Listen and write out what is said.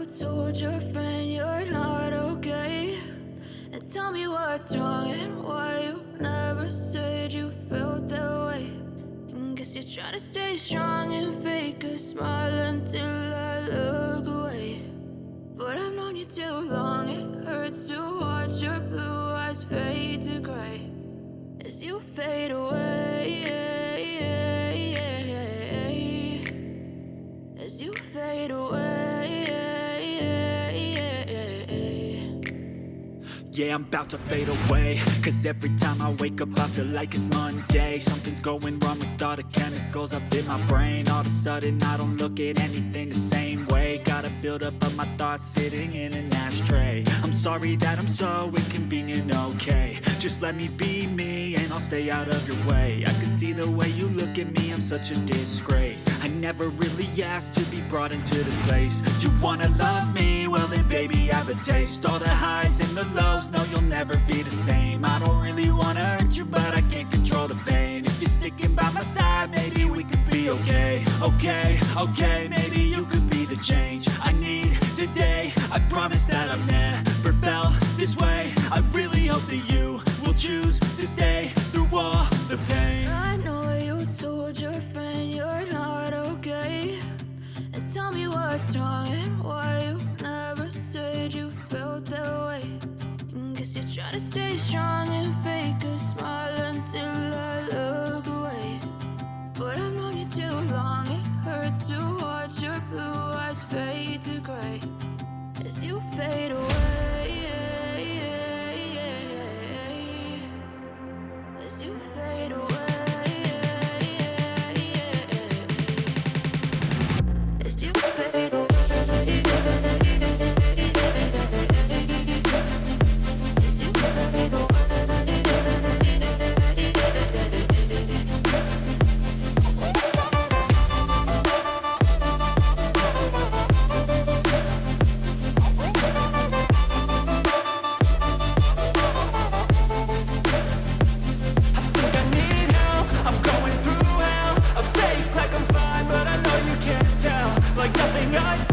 told your friend you're not okay? And tell me what's wrong and why you never said you felt that way. And guess you're trying to stay strong and fake a smile until I look away. But I've known you too long, it hurts to watch your blue eyes fade to gray as you fade away, as you fade away. Yeah, I'm about to fade away, cause every time I wake up I feel like it's Monday. Something's going wrong with all the chemicals up in my brain. All of a sudden I don't look at anything the same way. Gotta build up of my thoughts sitting in an ashtray. I'm sorry that I'm so inconvenient, okay? Just let me be me and I'll stay out of your way. I can see the way you look at me, I'm such a disgrace. I never really asked to be brought into this place. You wanna love me? Well then baby have a taste. All the highs and the lows, no you'll never be the same. I don't really wanna hurt you but I can't control the pain. If you're sticking by my side maybe we could be okay. Okay, maybe you could be the change I need today. I promise that I've never felt this way. I really hope that you will choose to stay through all the pain. I know you told your friend you're not okay. And tell me what's wrong and why you never said you felt that way. And guess you're trying to stay strong and fake a smile until I look away. But I've known you too long, it hurts to watch your blue eyes fade to gray as you fade away, as you fade away, as you fade away, as you fade away. Like nothing I've